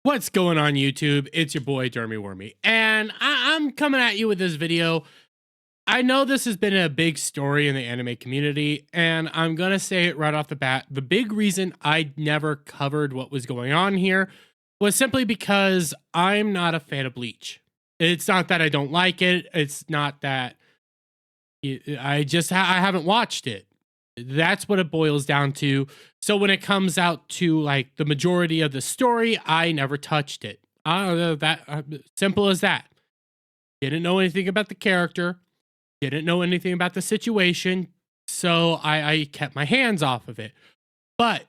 What's going on YouTube? It's your boy Jeremy Wormy, and I'm coming at you with this video. I know this has been a big story in the anime community, and I'm gonna say it right off the bat. The big reason I never covered what was going on here was simply because I'm not a fan of Bleach. It's not that I don't like it. It's not that I haven't watched it. That's what it boils down to. So when it comes out to like the majority of the story, I never touched it. Simple as that. Didn't know anything about the character. Didn't know anything about the situation. So I kept my hands off of it. But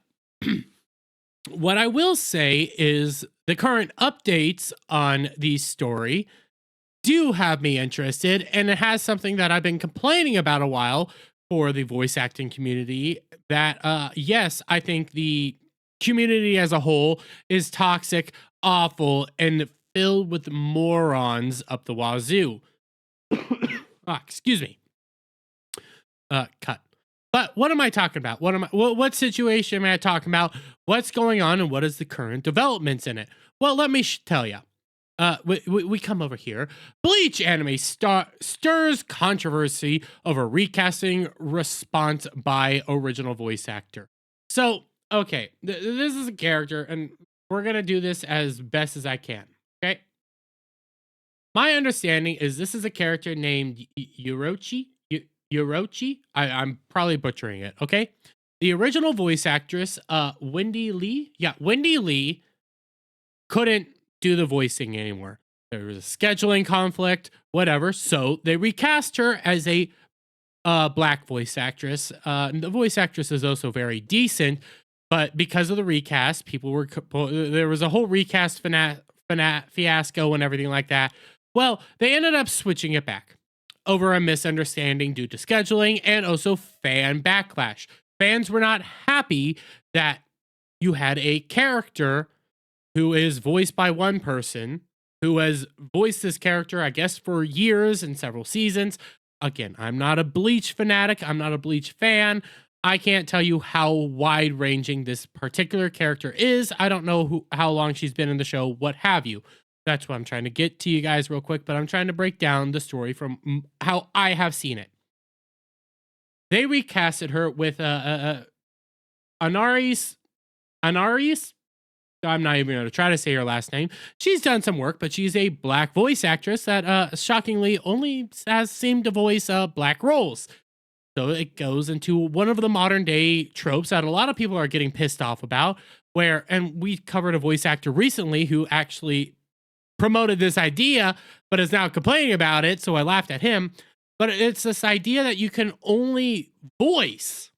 what I will say is the current updates on the story do have me interested, and it has something that I've been complaining about a while for the voice acting community, that yes, I think the community as a whole is toxic, awful, and filled with morons up the wazoo. Excuse me. Cut. But what am I talking about? What situation am I talking about? What's going on, and what is the current developments in it? Well, let me tell you. We come over here. Bleach anime stirs controversy over recasting response by original voice actor. So, okay, this is a character, and we're gonna do this as best as I can. Okay. My understanding is this is a character named Yurochi. I'm probably butchering it. Okay. The original voice actress, Wendy Lee. Yeah, Wendy Lee couldn't do the voicing anymore. There was a scheduling conflict, whatever. So they recast her as a black voice actress. The voice actress is also very decent, but because of the recast, there was a whole recast fiasco and everything like that. Well, they ended up switching it back over a misunderstanding due to scheduling and also fan backlash. Fans were not happy that you had a character who is voiced by one person, who has voiced this character, I guess, for years and several seasons. Again, I'm not a Bleach fanatic. I'm not a Bleach fan. I can't tell you how wide-ranging this particular character is. I don't know how long she's been in the show, what have you. That's what I'm trying to get to you guys real quick, but I'm trying to break down the story from how I have seen it. They recasted her with Anaris. I'm not even going to try to say her last name. She's done some work, but she's a black voice actress that shockingly only has seemed to voice black roles. So it goes into one of the modern day tropes that a lot of people are getting pissed off about, and we covered a voice actor recently who actually promoted this idea, but is now complaining about it. So I laughed at him. But it's this idea that you can only voice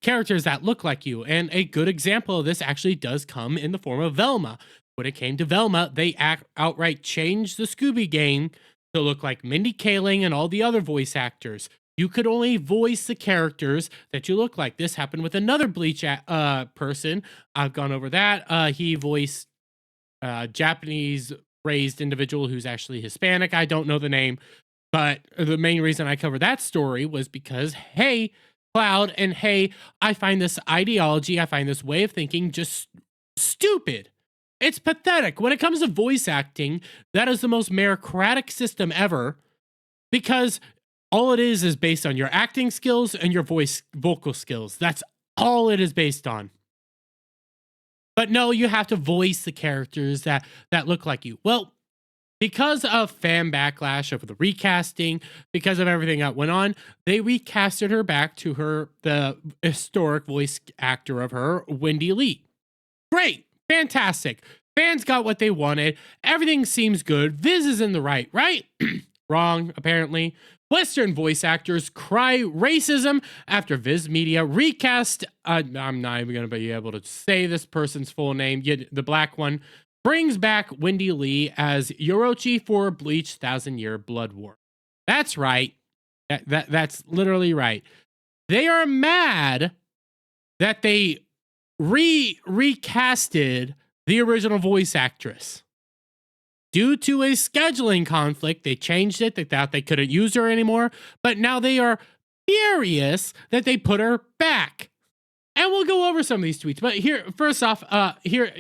characters that look like you. And a good example of this actually does come in the form of Velma. When it came to Velma, they outright changed the Scooby Gang to look like Mindy Kaling and all the other voice actors. You could only voice the characters that you look like. This happened with another Bleach person. I've gone over that. He voiced a Japanese-raised individual who's actually Hispanic. I don't know the name. But the main reason I covered that story was because, hey, Cloud, and hey, I find this ideology, I find this way of thinking just stupid. It's pathetic. When it comes to voice acting, that is the most meritocratic system ever, because all it is based on your acting skills and your vocal skills. That's all it is based on. But no, you have to voice the characters that look like you. Well, because of fan backlash over the recasting, because of everything that went on, they recasted her back to the historic voice actor of her, Wendy Lee. Great. Fantastic. Fans got what they wanted. Everything seems good. Viz is in the right? Wrong, apparently. Western voice actors cry racism after Viz Media recast. I'm not even going to be able to say this person's full name, yet the black one. Brings back Wendy Lee as Yurochi for Bleach 1000-Year Blood War. That's right. That's literally right. They are mad that they recasted the original voice actress. Due to a scheduling conflict, they changed it. They thought they couldn't use her anymore, but now they are furious that they put her back. And we'll go over some of these tweets. But here, first off, here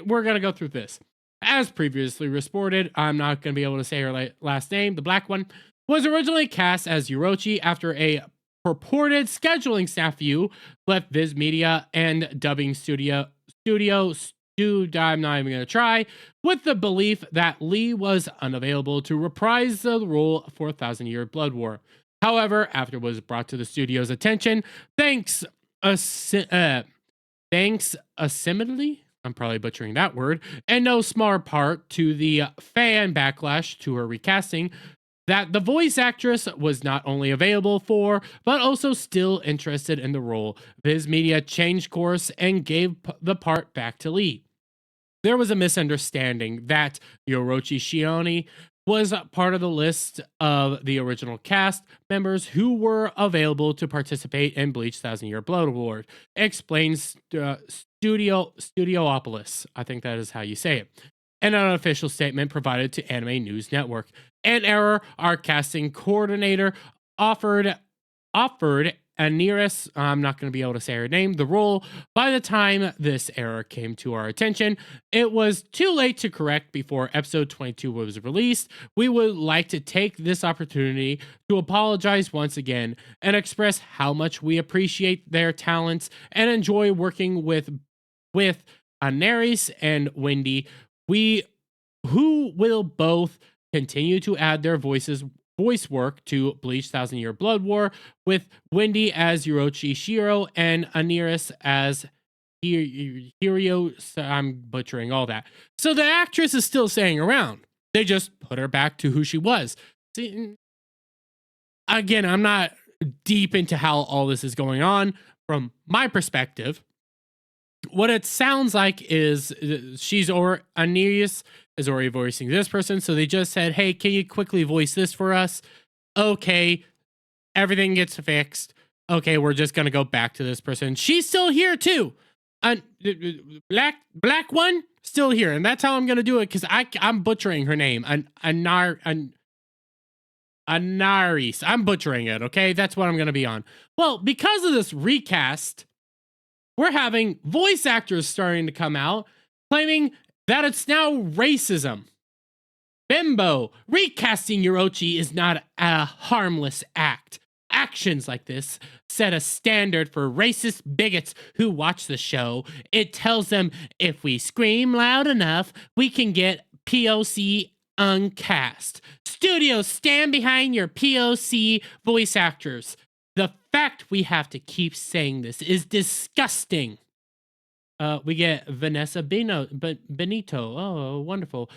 we're gonna go through this. As previously reported, I'm not gonna be able to say her last name. The black one was originally cast as Yurochi after a purported scheduling snafu left Viz Media and dubbing studio. I'm not even gonna try, with the belief that Lee was unavailable to reprise the role for 1,000-Year Blood War. However, after it was brought to the studio's attention, thanks assumedly, I'm probably butchering that word, and no small part to the fan backlash to her recasting, that the voice actress was not only available for, but also still interested in the role. Viz Media changed course and gave the part back to Lee. There was a misunderstanding that Yurochi Shioni was part of the list of the original cast members who were available to participate in Bleach 1,000-Year Blood War. Explains Studiopolis. I think that is how you say it. And an official statement provided to Anime News Network. An error, our casting coordinator offered Aniris, I'm not going to be able to say her name, the role. By the time this error came to our attention, it was too late to correct before episode 22 was released. We would like to take this opportunity to apologize once again and express how much we appreciate their talents and enjoy working with Aniris and Wendy, who will both continue to add their voice work to Bleach 1,000-Year Blood War, with Wendy as Yurochi Shiro and Aniris as Hirio. I'm butchering all that. So the actress is still staying around. They just put her back to who she was. See, again, I'm not deep into how all this is going on. From my perspective, what it sounds like is Aniris is already voicing this person, so they just said, hey, can you quickly voice this for us? Okay, everything gets fixed. Okay, we're just gonna go back to this person. She's still here too. Black one still here, and that's how I'm gonna do it, because I'm butchering her name. Anaris. I'm butchering it, okay? That's what I'm gonna be on. Well, because of this recast, we're having voice actors starting to come out claiming that it's now racism. Bimbo, recasting Yurochi is not a harmless act. Actions like this set a standard for racist bigots who watch the show. It tells them if we scream loud enough, we can get POC uncast. Studios, stand behind your POC voice actors. The fact we have to keep saying this is disgusting. We get Vanessa Benito. Oh, wonderful.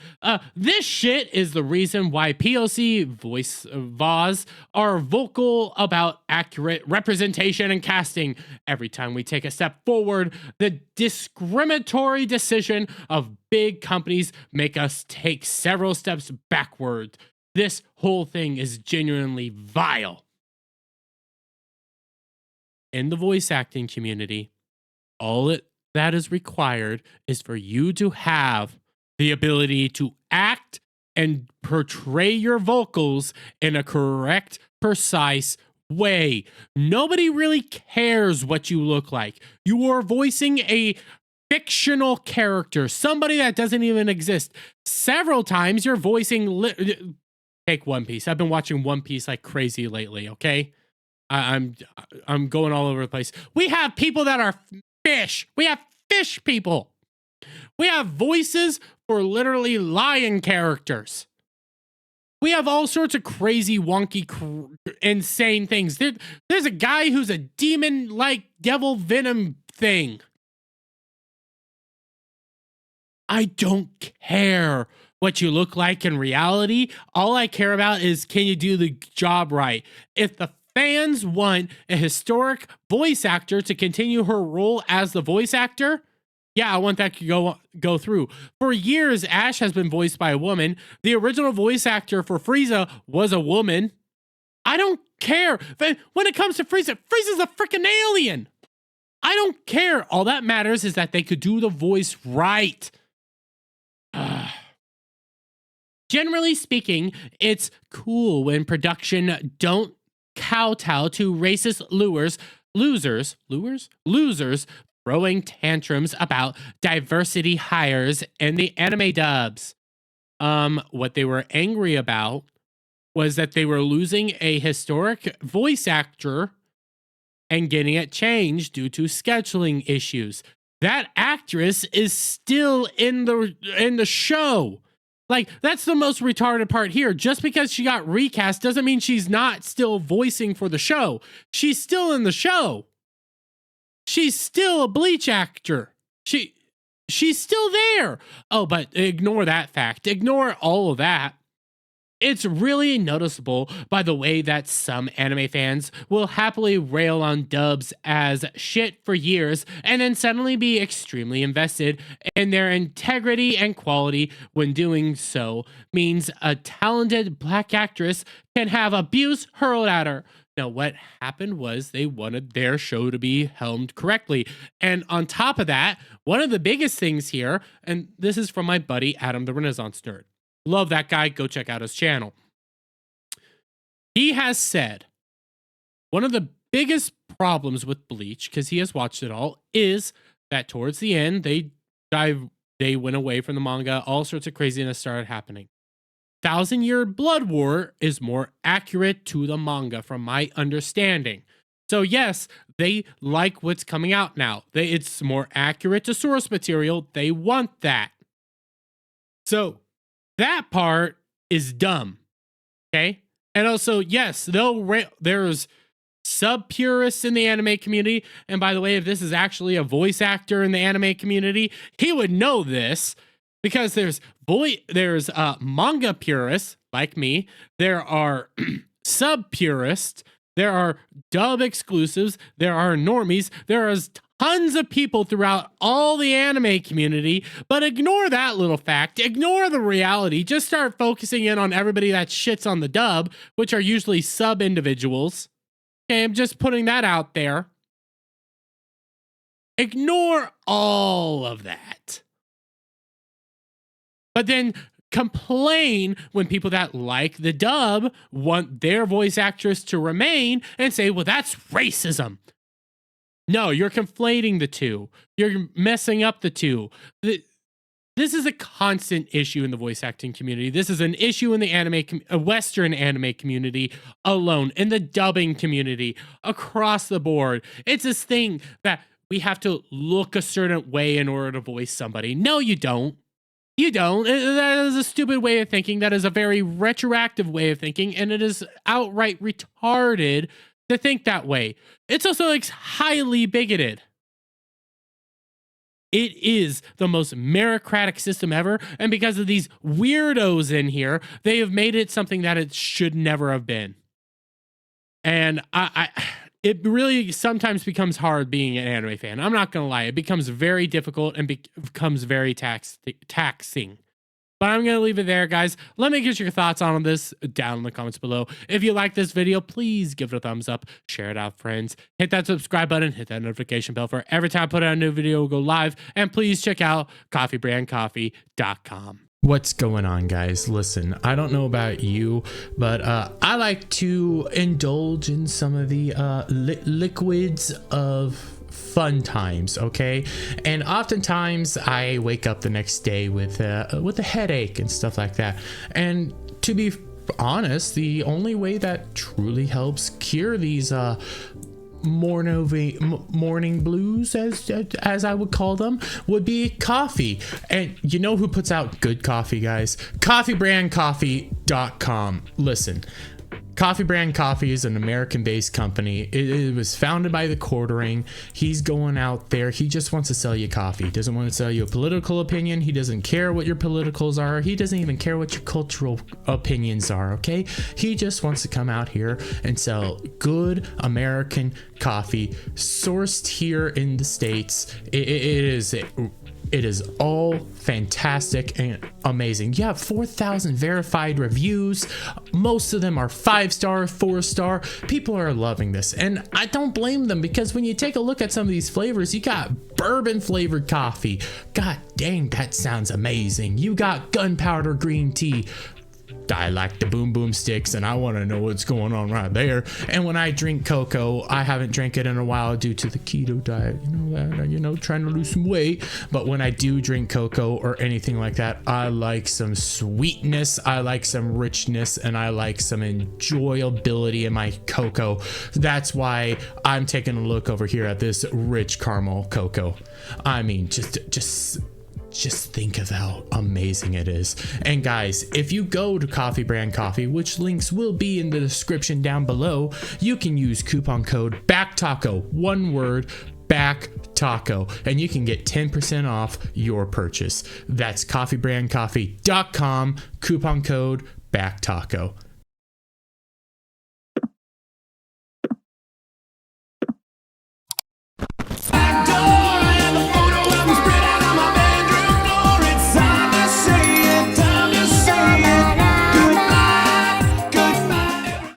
This shit is the reason why POC voice VOZ are vocal about accurate representation and casting. Every time we take a step forward, the discriminatory decision of big companies make us take several steps backward. This whole thing is genuinely vile. In the voice acting community, that is required is for you to have the ability to act and portray your vocals in a correct, precise way. Nobody really cares what you look like. You are voicing a fictional character, somebody that doesn't even exist. Several times you're voicing take One Piece. I've been watching One Piece like crazy lately, okay? I'm going all over the place. We have people that are fish. We have fish people. We have voices for literally lion characters. We have all sorts of crazy, wonky, insane things. There's a guy who's a demon-like devil venom thing. I don't care what you look like in reality. All I care about is, can you do the job right? If the fans want a historic voice actor to continue her role as the voice actor, yeah, I want that to go through. For years, Ash has been voiced by a woman. The original voice actor for Frieza was a woman. I don't care. When it comes to Frieza, Frieza's a freaking alien. I don't care. All that matters is that they could do the voice right. Generally speaking, it's cool when production don't kowtow to racist lures losers throwing tantrums about diversity hires in the anime dubs. What they were angry about was that they were losing a historic voice actor and getting it changed due to scheduling issues. That actress is still in the show. Like, that's the most retarded part here. Just because she got recast doesn't mean she's not still voicing for the show. She's still in the show. She's still a Bleach actor. She's still there. Oh, but ignore that fact. Ignore all of that. It's really noticeable by the way that some anime fans will happily rail on dubs as shit for years and then suddenly be extremely invested in their integrity and quality when doing so means a talented black actress can have abuse hurled at her. Now, what happened was they wanted their show to be helmed correctly. And on top of that, one of the biggest things here, and this is from my buddy Adam the Renaissance Nerd. Love that guy. Go check out his channel. He has said one of the biggest problems with Bleach, because he has watched it all, is that towards the end, they went away from the manga. All sorts of craziness started happening. 1,000-Year Blood War is more accurate to the manga from my understanding. So yes, they like what's coming out now. It's more accurate to source material. They want that. So that part is dumb, okay? And also, yes, there's sub-purists in the anime community. And by the way, if this is actually a voice actor in the anime community, he would know this because there's manga purists like me. There are sub-purists. There are dub exclusives. There are normies. There is tons of people throughout all the anime community, but ignore that little fact. Ignore the reality. Just start focusing in on everybody that shits on the dub, which are usually sub individuals. Okay, I'm just putting that out there. Ignore all of that. But then complain when people that like the dub want their voice actress to remain and say, well, that's racism. No, you're conflating the two. You're messing up the two. This is a constant issue in the voice acting community. This is an issue in the Western anime community alone, in the dubbing community, across the board. It's this thing that we have to look a certain way in order to voice somebody. No, you don't. You don't. That is a stupid way of thinking. That is a very retroactive way of thinking, and it is outright retarded to think that way. It's also like highly bigoted. It is the most meritocratic system ever, and because of these weirdos in here, they have made it something that it should never have been. And it really sometimes becomes hard being an anime fan. I'm not gonna lie, it becomes very difficult and becomes very taxing. But I'm going to leave it there, guys. Let me get your thoughts on this down in the comments below. If you like this video, please give it a thumbs up. Share it out, friends. Hit that subscribe button. Hit that notification bell for every time I put out a new video, we'll go live. And please check out coffeebrandcoffee.com. What's going on, guys? Listen, I don't know about you, but I like to indulge in some of the liquids of fun times, okay? And oftentimes I wake up the next day with a headache and stuff like that. And to be honest, the only way that truly helps cure these morning blues, as I would call them, would be coffee. And you know who puts out good coffee, guys? Coffeebrandcoffee.com. Listen, Coffee Brand Coffee is an American-based company. It was founded by the Quartering. He's going out there. He just wants to sell you coffee. He doesn't want to sell you a political opinion. He doesn't care what your politicals are. He doesn't even care what your cultural opinions are, okay? He just wants to come out here and sell good American coffee sourced here in the States. It is all fantastic and amazing. You have 4,000 verified reviews. Most of them are 5-star, 4-star. People are loving this, and I don't blame them, because when you take a look at some of these flavors, you got bourbon flavored coffee. God dang, that sounds amazing. You got Gunpowder Green Tea. I like the boom boom sticks and I want to know what's going on right there. And when I drink CoCo, I haven't drank it in a while due to the keto diet, trying to lose some weight. But when I do drink CoCo or anything like that, I like some sweetness, I like some richness, and I like some enjoyability in my CoCo. That's why I'm taking a look over here at this rich caramel CoCo. I mean, just think of how amazing it is. And guys, if you go to Coffee Brand Coffee, which links will be in the description down below, you can use coupon code BACKTACO, one word, BACKTACO, and you can get 10% off your purchase. That's coffeebrandcoffee.com, coupon code BACKTACO.